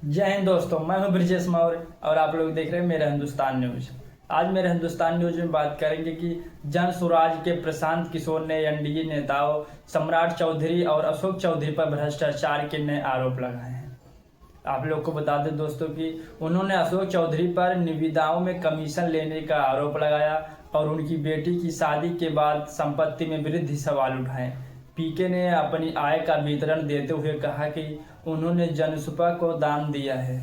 जय हिंद दोस्तों, मैं हूं ब्रिजेश मौर्य और आप लोग देख रहे हैं मेरा हिंदुस्तान न्यूज। आज मेरे हिंदुस्तान न्यूज में बात करेंगे कि जन स्वराज के प्रशांत किशोर ने एनडीए नेताओं सम्राट चौधरी और अशोक चौधरी पर भ्रष्टाचार के नए आरोप लगाए हैं। आप लोग को बता दें दोस्तों कि उन्होंने अशोक चौधरी पर निविदाओं में कमीशन लेने का आरोप लगाया और उनकी बेटी की शादी के बाद संपत्ति में वृद्धि सवाल उठाए। पीके ने अपनी आय का विवरण देते हुए कहा कि उन्होंने जनसुपा को दान दिया है।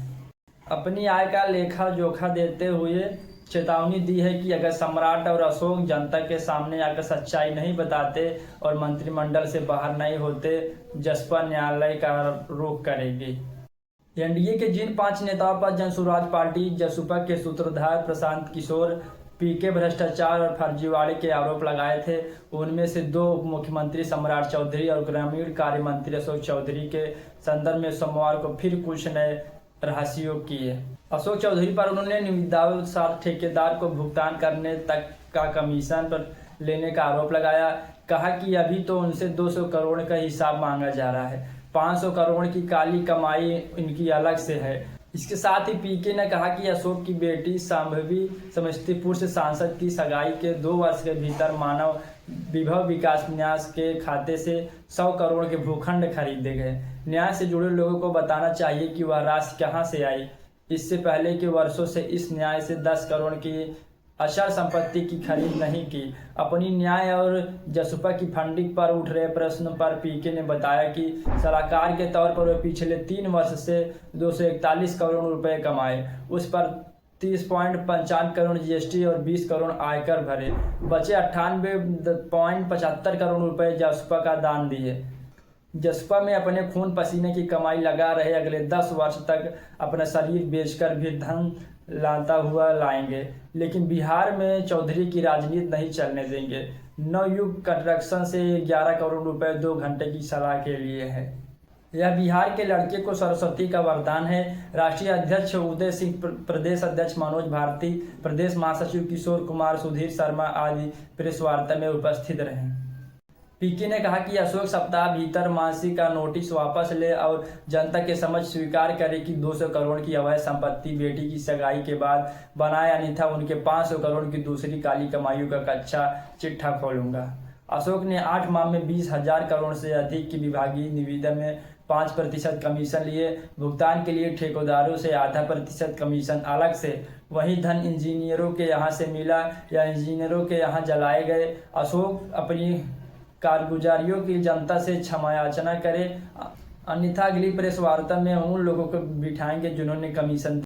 अपनी आय का लेखा जोखा देते हुए चेतावनी दी है कि अगर सम्राट और अशोक जनता के सामने आकर सच्चाई नहीं बताते और मंत्रिमंडल से बाहर नहीं होते, जसपा न्यायालय का रुख करेगी। एनडीए के जिन 5 नेताओं पर जनसुराज पार्टी जसपा के सूत्रधार प्रशांत किशोर पीके भ्रष्टाचार और फर्जीवाड़े के आरोप लगाए थे, उनमें से 2 उप मुख्यमंत्री सम्राट चौधरी और ग्रामीण कार्य मंत्री अशोक चौधरी के संदर्भ में सोमवार को फिर कुछ नए रहस्यों किए। अशोक चौधरी पर उन्होंने निविदाओं साथ ठेकेदार को भुगतान करने तक का कमीशन पर लेने का आरोप लगाया। कहा कि अभी तो उनसे 200 करोड़ का हिसाब मांगा जा रहा है, 500 करोड़ की काली कमाई इनकी अलग से है। इसके साथ ही पीके ने कहा कि अशोक की बेटी संभवी समस्तीपुर से सांसद की सगाई के 2 वर्ष के भीतर मानव विभव विकास न्यास के खाते से 100 करोड़ के भूखंड खरीदे गए। न्याय से जुड़े लोगों को बताना चाहिए कि वह राशि कहां से आई। इससे पहले के वर्षों से इस न्याय से 10 करोड़ की अचल संपत्ति की खरीद नहीं की। अपनी न्याय और जसपा की फंडिंग पर उठ रहे प्रश्न पर पीके ने बताया कि सलाहकार के तौर पर वे पिछले 3 वर्ष से 241 करोड़ रुपए कमाए, उस पर 30.55 करोड़ जीएसटी और 20 करोड़ आयकर भरे, बचे 98.75 करोड़ रुपए जसपा का दान दिए। जसपा में अपने खून पसीने की कमाई लगा रहे अगले 10 वर्ष तक अपना शरीर बेचकर भी धन लाता हुआ लाएंगे, लेकिन बिहार में चौधरी की राजनीति नहीं चलने देंगे। नवयुग कंस्ट्रक्शन से 11 करोड़ रुपए 2 घंटे की सलाह के लिए है। यह बिहार के लड़के को सरस्वती का वरदान है। राष्ट्रीय अध्यक्ष उदय सिंह, प्रदेश अध्यक्ष मनोज भारती, प्रदेश महासचिव किशोर कुमार, सुधीर शर्मा आदि प्रेस वार्ता में उपस्थित रहे। पीके ने कहा कि अशोक सप्ताह भीतर मानसी का नोटिस वापस ले और जनता के समझ स्वीकार करे कि 200 करोड़ की अवैध संपत्ति बेटी की सगाई के बाद बनाए, अन्यथा उनके 500 करोड़ की दूसरी काली कमाइयों का कच्चा चिट्ठा खोलूंगा। अशोक ने 8 माह में 20,000 करोड़ से अधिक की विभागीय निविदा में 5% कमीशन लिए। भुगतान के लिए ठेकेदारों से आधा % कमीशन अलग से। वही धन इंजीनियरों के यहाँ से मिला या इंजीनियरों के यहाँ जलाए गए। अशोक अपनी कारगुजारियों की जनता से क्षमा याचना करे, अन्यथा अगली प्रेस वार्ता में उन लोगों को बिठाएंगे जिन्होंने कमीशन